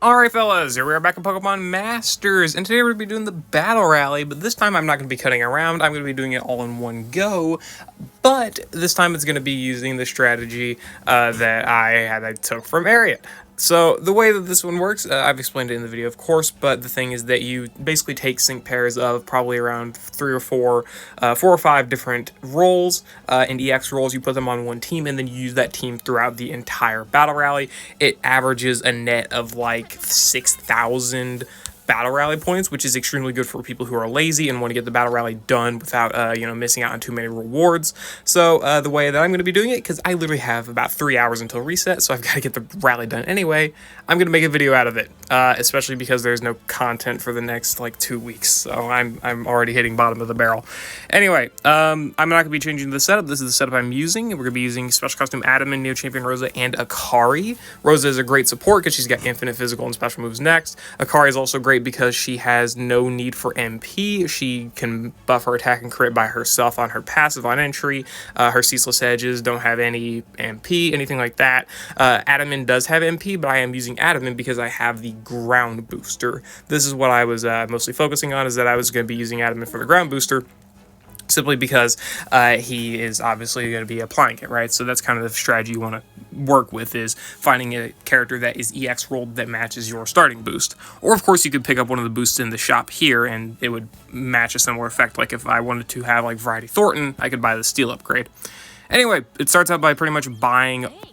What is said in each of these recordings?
Alright fellas, here we are back in Pokemon Masters, and today we're going to be doing the Battle Rally, but this time I'm not going to be cutting around, I'm going to be doing it all in one go, but this time it's going to be using the strategy that I took from Eriott. So the way that this one works, I've explained it in the video of course, but the thing is that you basically take sync pairs of probably around 4 or 5 different roles and EX roles, you put them on one team and then you use that team throughout the entire battle rally. It averages a net of like 6,000 battle rally points, which is extremely good for people who are lazy and want to get the battle rally done without missing out on too many rewards. So the way that I'm going to be doing it, because I literally have about 3 hours until reset, so I've got to get the rally done anyway, I'm going to make a video out of it, especially because there's no content for the next like 2 weeks, so I'm already hitting bottom of the barrel. Anyway, I'm not going to be changing the setup. This is the setup I'm using. We're going to be using Special Costume Adam and Neo Champion Rosa and Akari. Rosa is a great support because she's got infinite physical and special moves next. Akari is also great because she has no need for MP. She can buff her attack and crit by herself on her passive on entry. Her Ceaseless Edges don't have any MP, anything like that. Adaman does have MP, but I am using Adaman because I have the ground booster. This is what I was mostly focusing on, is that I was going to be using Adaman for the ground booster, simply because he is obviously going to be applying it, right? So that's kind of the strategy you want to work with, is finding a character that is EX rolled that matches your starting boost. Or of course you could pick up one of the boosts in the shop here and it would match a similar effect. Like if I wanted to have like Variety Thornton, I could buy the Steel upgrade. Anyway, it starts out by pretty much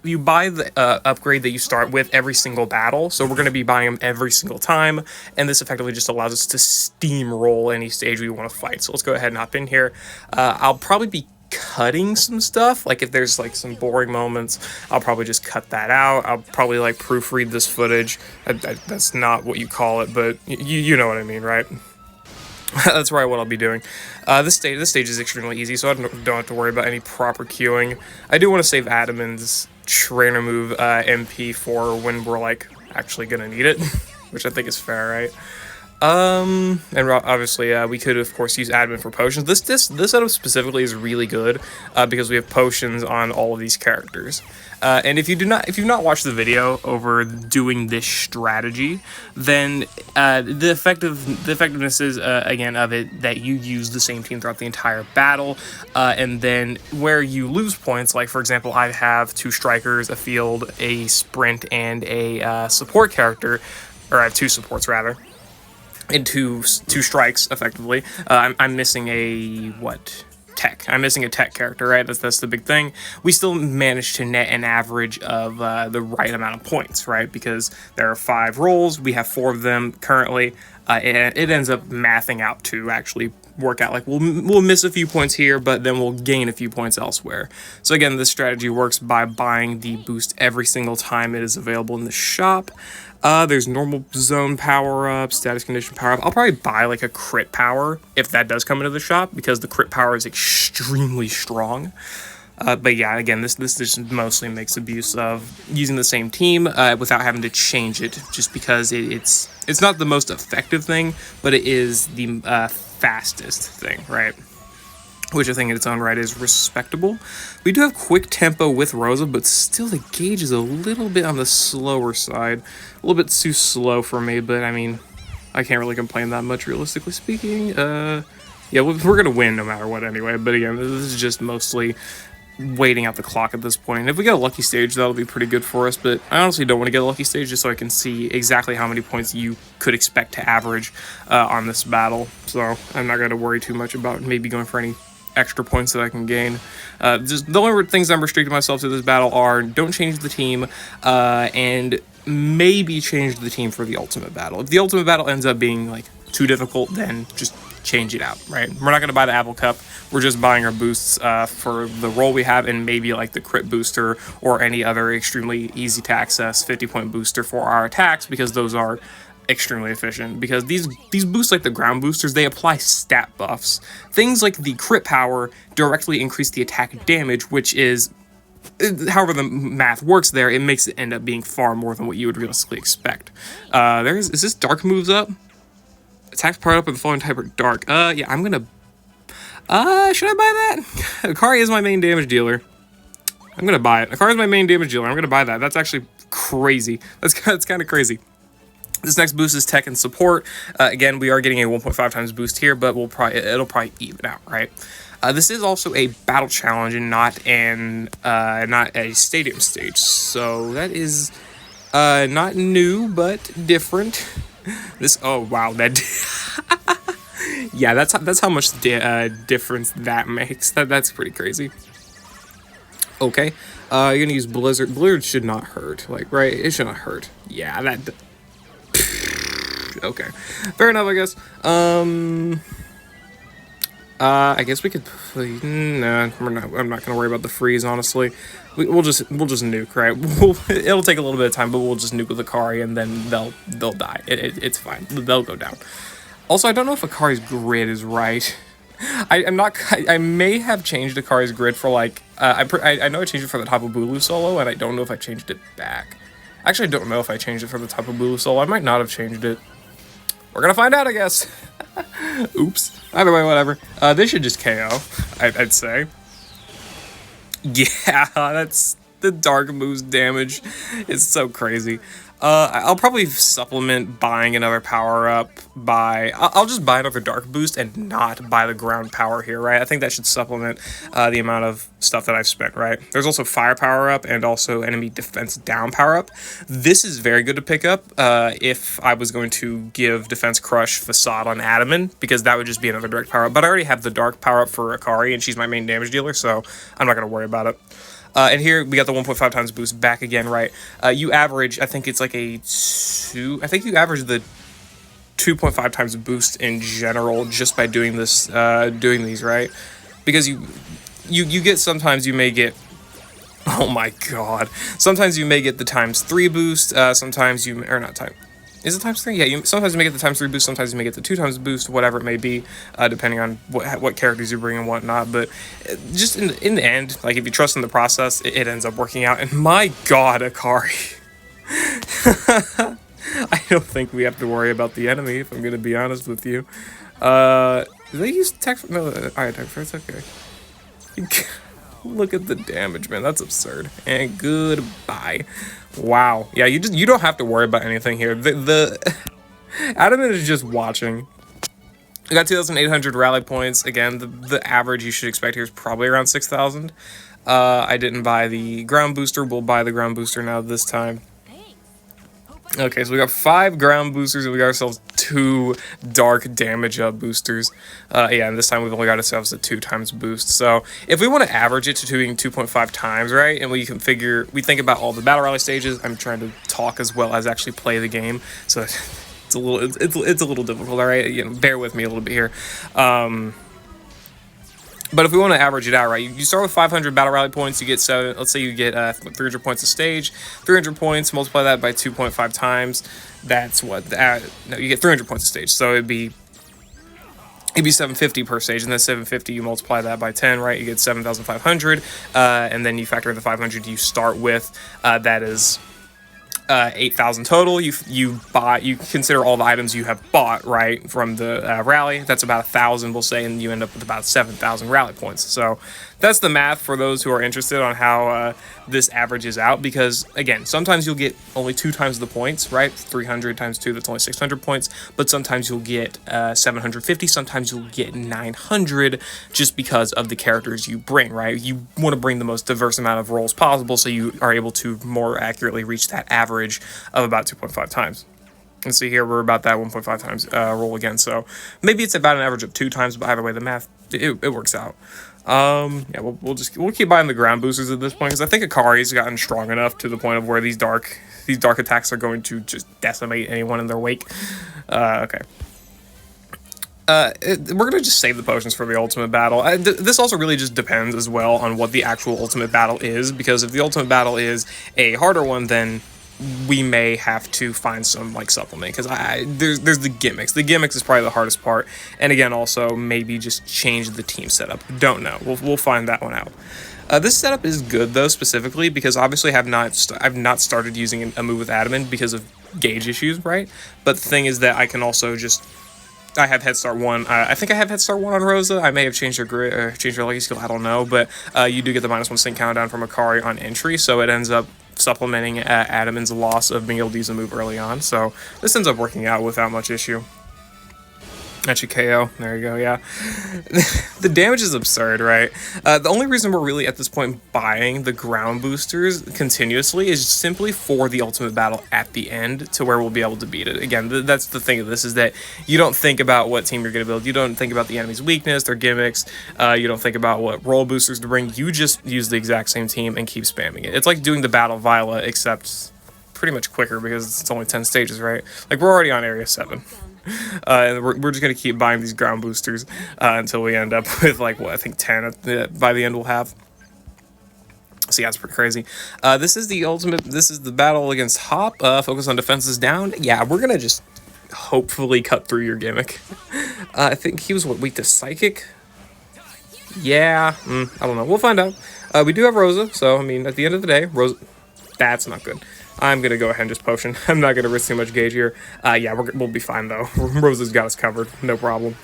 you buy the upgrade that you start with every single battle, so we're going to be buying them every single time, and this effectively just allows us to steamroll any stage we want to fight. So let's go ahead and hop in here. I'll probably be cutting some stuff, like if there's like some boring moments, I'll probably just cut that out. I'll probably like proofread this footage. That's not what you call it, but you know what I mean, right? That's right, what I'll be doing. This stage is extremely easy, so I don't have to worry about any proper queuing. I do want to save Adaman's trainer move MP for when we're like actually gonna need it, which I think is fair, right? And obviously we could of course use Adaman for potions. This setup specifically is really good because we have potions on all of these characters. And if you've not watched the video over doing this strategy, then the effectiveness is again of it that you use the same team throughout the entire battle, and then where you lose points, like for example, I have 2 strikers, a field, a sprint, and a support character, or I have 2 supports rather, and two strikes effectively. I'm missing a tech. I'm missing a tech character, right? That's the big thing. We still managed to net an average of the right amount of points, right? Because there are 5 roles, we have 4 of them currently, and it ends up mathing out to actually work out. Like we'll miss a few points here, but then we'll gain a few points elsewhere. So again, this strategy works by buying the boost every single time it is available in the shop. There's normal zone power-up, status condition power-up. I'll probably buy like a crit power if that does come into the shop, because the crit power is extremely strong. But yeah, again, this just mostly makes abuse of using the same team without having to change it, just because it's not the most effective thing, but it is the fastest thing, right? Which I think in its own right is respectable. We do have quick tempo with Rosa, but still the gauge is a little bit on the slower side. A little bit too slow for me, but I mean, I can't really complain that much, realistically speaking. Yeah, we're going to win no matter what anyway, but again, this is just mostly waiting out the clock at this point. If we get a lucky stage, that'll be pretty good for us, but I honestly don't want to get a lucky stage just so I can see exactly how many points you could expect to average on this battle. So I'm not going to worry too much about maybe going for any extra points that I can gain. Just the only things I'm restricting myself to this battle are don't change the team, and maybe change the team for the ultimate battle. If the ultimate battle ends up being like too difficult, then just change it out, right? We're not going to buy the Apple Cup. We're just buying our boosts for the role we have, and maybe like the crit booster or any other extremely easy to access 50-point booster for our attacks, because those are extremely efficient, because these boosts, like the ground boosters, they apply stat buffs. Things like the crit power directly increase the attack damage, which is, however the math works there, it makes it end up being far more than what you would realistically expect. Is this dark moves up? Attacks powered up with the following type are dark. Yeah, I'm gonna should I buy that? Akari is my main damage dealer. I'm gonna buy it. Akari is my main damage dealer. I'm gonna buy that. That's actually crazy. That's kind of crazy. This next boost is tech and support. Again, we are getting a 1.5 times boost here, but it'll probably even out, right? This is also a battle challenge and not a stadium stage, so that is not new but different. Oh wow, that yeah, that's how much difference that makes. That's pretty crazy. Okay, you're gonna use Blizzard. Blizzard should not hurt, like, right? It should not hurt. Yeah, that. Okay, fair enough, I guess. I guess we could. Nah, I'm not gonna worry about the freeze. Honestly, we'll just nuke, right? It'll take a little bit of time, but we'll just nuke with Akari, and then they'll die. It's fine. They'll go down. Also, I don't know if Akari's grid is right. I may have changed Akari's grid for like. I know I changed it for the Tapu Bulu solo, and I don't know if I changed it back. Actually, I don't know if I changed it for the Tapu Bulu solo. I might not have changed it. We're gonna find out, I guess. Oops. Either way, whatever. This should just KO, I'd say. Yeah, that's the dark move's damage. It's so crazy. I'll probably supplement buying another power up by. I'll just buy another dark boost and not buy the ground power here, right? I think that should supplement the amount of stuff that I've spent, right? There's also fire power up and also enemy defense down power up. This is very good to pick up if I was going to give defense crush facade on Adaman, because that would just be another direct power up. But I already have the dark power up for Akari, and she's my main damage dealer, so I'm not gonna worry about it. And here we got the 1.5 times boost back again, right? You average, I think it's like I think you average the 2.5 times boost in general just by doing this, doing these, right? Because you get, sometimes you may get, oh my god, sometimes you may get the ×3 boost, sometimes you, or not time. Is it ×3? Yeah, sometimes you may get the ×3 boost, sometimes you may get the 2 times boost, whatever it may be, depending on what characters you bring and whatnot. But just in the end, like, if you trust in the process, it ends up working out. And my god, Akari. I don't think we have to worry about the enemy, if I'm going to be honest with you. Do they use tech? No, alright, tech first, okay. Look at the damage, man. That's absurd. And goodbye. Wow. Yeah, you don't have to worry about anything here. The Adaman is just watching. I got 2,800 rally points. Again, the average you should expect here is probably around 6,000. I didn't buy the ground booster. We'll buy the ground booster now this time. Okay, so we got 5 ground boosters and we got ourselves 2 dark damage boosters. Yeah, and this time we've only got ourselves a 2 times boost. So if we want to average it to doing 2.5 times, right, and we think about all the battle rally stages. I'm trying to talk as well as actually play the game, so it's a little difficult. All right, bear with me a little bit here. But if we want to average it out, right, you start with 500 battle rally points, you get 7, let's say you get 300 points a stage, 300 points, multiply that by 2.5 times, that's what, no, you get 300 points a stage, so it'd be 750 per stage, and then 750, you multiply that by 10, right, you get 7,500, and then you factor in the 500 you start with, that is 8,000 total. You consider all the items you have bought, right, from the rally. That's about 1,000, we'll say, and you end up with about 7,000 rally points. So that's the math for those who are interested on how this averages out, because again, sometimes you'll get only 2 times the points, right? 300 times 2, that's only 600 points, but sometimes you'll get 750, sometimes you'll get 900 just because of the characters you bring, right? You want to bring the most diverse amount of rolls possible so you are able to more accurately reach that average of about 2.5 times. And see here, we're about that 1.5 times roll again, so maybe it's about an average of 2 times, but either way, the math, it works out. Yeah, we'll keep buying the ground boosters at this point, because I think Akari's gotten strong enough to the point of where these dark attacks are going to just decimate anyone in their wake. Okay. We're gonna just save the potions for the ultimate battle. This also really just depends as well on what the actual ultimate battle is, because if the ultimate battle is a harder one, then we may have to find some like supplement, because there's the gimmicks. The gimmicks is probably the hardest part, and again, also maybe just change the team setup. Don't know. We'll find that one out. This setup is good though, specifically because obviously I've not started using a move with Adaman because of gauge issues, right? But the thing is that I can also just. I have Head Start 1. I think I have Head Start 1 on Rosa. I may have changed her grid or changed her lucky skill. I don't know, but you do get the -1 sync countdown from Akari on entry, so it ends up supplementing Adaman's loss of being able to use a move early on. So this ends up working out without much issue. Actually, KO. There you go, yeah. The damage is absurd, right? The only reason we're really at this point buying the ground boosters continuously is simply for the ultimate battle at the end to where we'll be able to beat it. Again, that's the thing of this, is that you don't think about what team you're going to build. You don't think about the enemy's weakness, their gimmicks. You don't think about what roll boosters to bring. You just use the exact same team and keep spamming it. It's like doing the Battle Viola, except pretty much quicker because it's only 10 stages, right? Like, we're already on Area 7. And we're just going to keep buying these ground boosters until we end up with, like, what, I think 10 by the end we'll have. So yeah, it's pretty crazy. This is the battle against Hop. Focus on defenses down. Yeah, we're going to just hopefully cut through your gimmick. I think he was, weak to Psychic? Yeah, I don't know. We'll find out. We do have Rosa, so, I mean, at the end of the day, Rosa... That's not good. I'm going to go ahead and just potion. I'm not going to risk too much gauge here. Yeah, we'll be fine, though. Rosa's got us covered. No problem.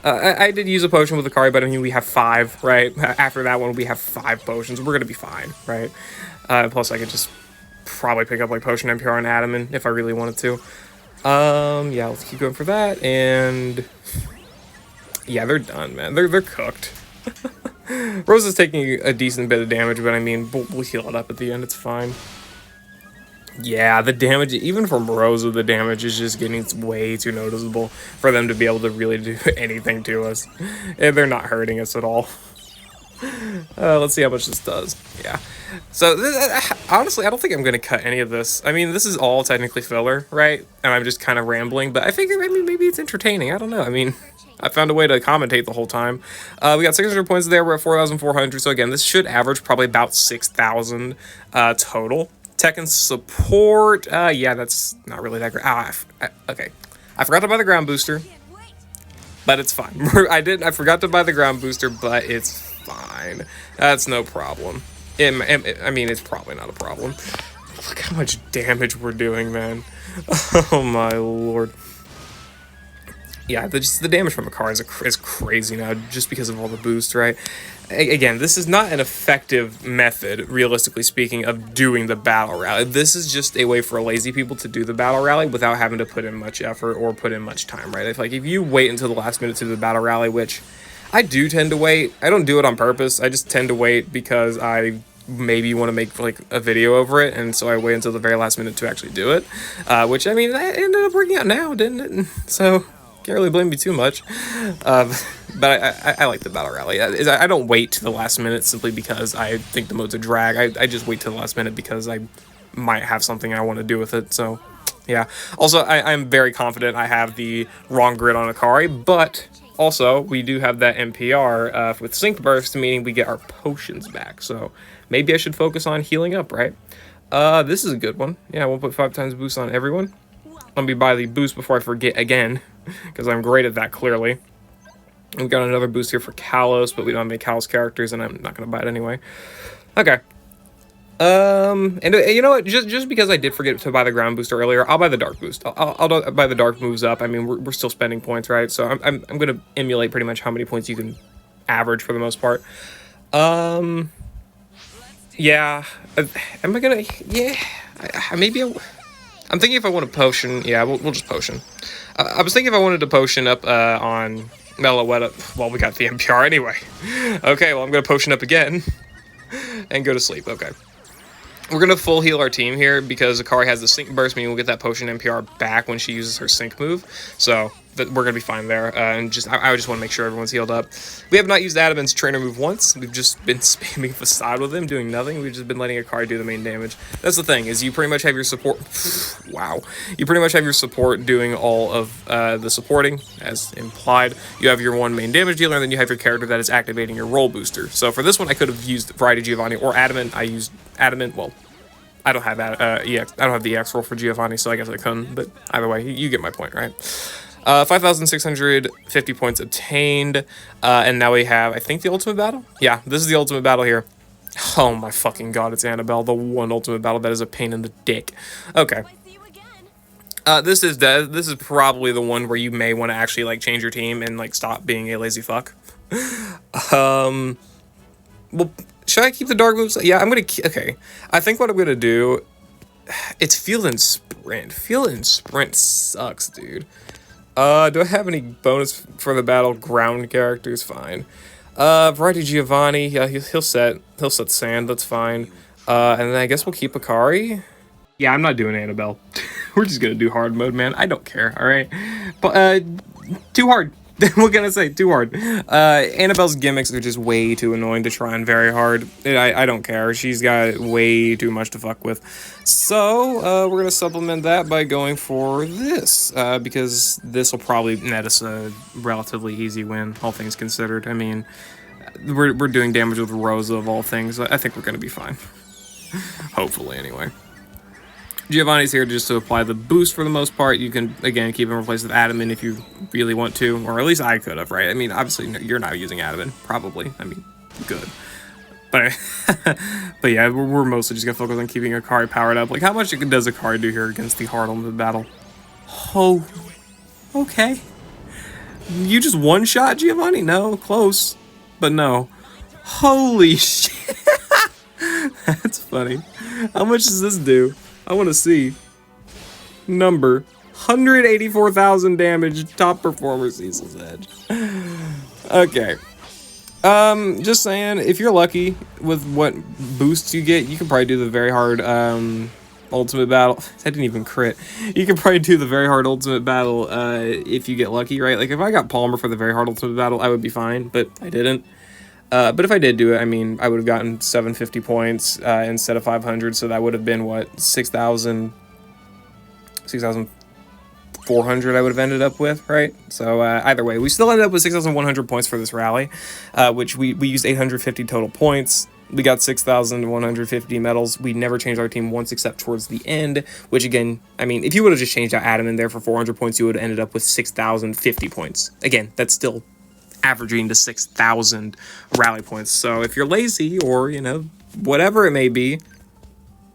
I did use a potion with Akari, but I mean, we have 5, right? After that one, we have 5 potions. We're going to be fine, right? Plus, I could just probably pick up, like, Potion NPR and Adaman if I really wanted to. Yeah, let's keep going for that. And... yeah, they're done, man. They're cooked. Rosa's taking a decent bit of damage, but I mean, we'll heal it up at the end. It's fine. Yeah, the damage, even from Rosa, the damage is just getting way too noticeable for them to be able to really do anything to us. And they're not hurting us at all. Let's see how much this does. Yeah. So, honestly, I don't think I'm going to cut any of this. I mean, this is all technically filler, right? And I'm just kind of rambling, but I figure, I mean, maybe it's entertaining. I don't know. I mean... I found a way to commentate the whole time. We got 600 points there. We're at 4,400. So again, this should average probably about 6,000 total. Tech and support. Yeah, that's not really that great. Okay. I forgot to buy the ground booster, but it's fine. I forgot to buy the ground booster, but it's fine. That's no problem. I mean, it's probably not a problem. Look how much damage we're doing, man. Oh my lord. Yeah, the damage from a car is crazy now, just because of all the boosts, right? Again, this is not an effective method, realistically speaking, of doing the battle rally. This is just a way for lazy people to do the battle rally without having to put in much effort or put in much time, right? If you wait until the last minute to do the battle rally, which I do tend to wait. I don't do it on purpose. I just tend to wait because I maybe want to make like a video over it, and so I wait until the very last minute to actually do it. Which, I mean, that ended up working out now, didn't it? So... can't really blame me too much, but I like the battle rally. I don't wait to the last minute simply because I think the mode's a drag. I just wait to the last minute because I might have something I want to do with it. So, yeah. Also, I'm very confident I have the wrong grid on Akari, but also we do have that NPR with Sync Burst, meaning we get our potions back. So maybe I should focus on healing up, right? This is a good one. Yeah, 1.5 times boost on everyone. Let me buy the boost before I forget again, because I'm great at that, clearly. We've got another boost here for Kalos, but we don't have any Kalos characters, and I'm not going to buy it anyway. Okay. And you know what? Just because I did forget to buy the ground booster earlier, I'll buy the dark boost. I'll buy the dark moves up. I mean, we're still spending points, right? So I'm going to emulate pretty much how many points you can average for the most part. Yeah. Am I going to... yeah. Maybe... I'm thinking if I want to potion... yeah, we'll just potion. I was thinking if I wanted to potion up on Meloetta... well, we got the NPR anyway. Okay, well, I'm going to potion up again. And go to sleep. Okay. We're going to full heal our team here because Akari has the Sync Burst, meaning we'll get that potion NPR back when she uses her Sync move. So... we're going to be fine there, and I just want to make sure everyone's healed up. We have not used Adaman's trainer move once. We've just been spamming Facade with him, doing nothing. We've just been letting Akari do the main damage. That's the thing, is you pretty much have your support... wow. You pretty much have your support doing all of the supporting, as implied. You have your one main damage dealer, and then you have your character that is activating your roll booster. So for this one, I could have used Variety Giovanni or Adamant. I used Adamant, well... I don't have that, EX. I don't have the EX roll for Giovanni, so I guess I couldn't, but either way, you get my point, right? 5,650 points obtained, and now we have, I think, the ultimate battle? Yeah, this is the ultimate battle here. Oh my fucking god, it's Annabelle, the one ultimate battle that is a pain in the dick. Okay. This is probably the one where you may want to actually, like, change your team and, like, stop being a lazy fuck. Well, should I keep the dark moves? Yeah, I'm gonna okay. I think what I'm gonna do, it's Field and Sprint. Field and Sprint sucks, dude. Do I have any bonus for the battle ground characters? Fine. Variety Giovanni, yeah, he'll set sand, that's fine. And then I guess we'll keep Akari. Yeah, I'm not doing Annabelle. We're just gonna do hard mode, man. I don't care, alright? But, too hard. What can I say? Too hard. Annabelle's gimmicks are just way too annoying to try on very hard. I don't care. She's got way too much to fuck with. So, we're gonna supplement that by going for this. Because this will probably net us a relatively easy win, all things considered. I mean, we're doing damage with Rosa of all things. I think we're gonna be fine. Hopefully, anyway. Giovanni's here just to apply the boost for the most part. You can, again, keep him replaced with Adamant if you really want to, or at least I could have, right? I mean, obviously, you're not using Adamant, probably. I mean, good. But, but yeah, we're mostly just going to focus on keeping Akari powered up. Like, how much does Akari do here against the hard ultimate battle? Oh, okay. You just one-shot Giovanni? No, close. But no. Holy shit. That's funny. How much does this do? I want to see. Number 184,000 damage. Top performer Cecil's Edge. Okay. Just saying, if you're lucky with what boosts you get, you can probably do the very hard ultimate battle. I didn't even crit. You can probably do the very hard ultimate battle if you get lucky, right? Like if I got Palmer for the very hard ultimate battle, I would be fine, but I didn't. But if I did do it, I mean, I would have gotten 750 points instead of 500, so that would have been, what, 6,400 I would have ended up with, right? So either way, we still ended up with 6,100 points for this rally, which we used 850 total points. We got 6,150 medals. We never changed our team once except towards the end, which again, I mean, if you would have just changed out Adam in there for 400 points, you would have ended up with 6,050 points. Again, that's still averaging to 6,000 rally points. So if you're lazy or, you know, whatever it may be,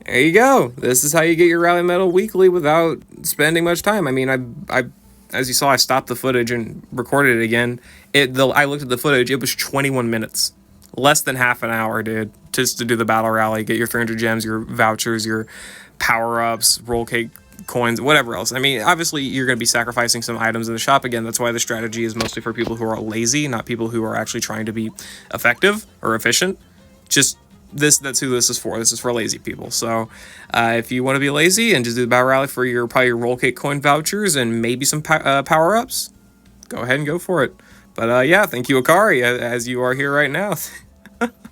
there you go. This is how you get your rally medal weekly without spending much time. I mean, I as you saw, I stopped the footage and recorded it again. I looked at the footage. It was 21 minutes. Less than half an hour, dude, just to do the battle rally, get your 300 gems, your vouchers, your power-ups, roll cake coins, whatever else. I mean, obviously, you're going to be sacrificing some items in the shop. Again, that's why the strategy is mostly for people who are lazy, not people who are actually trying to be effective or efficient. Just that's who this is for. This is for lazy people. So if you want to be lazy and just do the battle rally for probably your roll cake coin vouchers and maybe some power-ups, go ahead and go for it. But yeah, thank you, Akari, as you are here right now.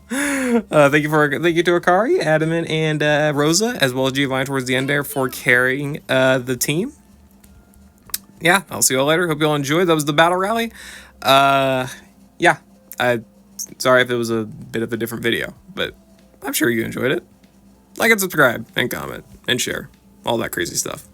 Thank you to Akari, Adamant, and Rosa, as well as Giovanni towards the end there for carrying the team. Yeah, I'll see you all later. Hope you all enjoyed. That was the battle rally. Yeah, sorry if it was a bit of a different video, but I'm sure you enjoyed it. Like and subscribe and comment and share all that crazy stuff.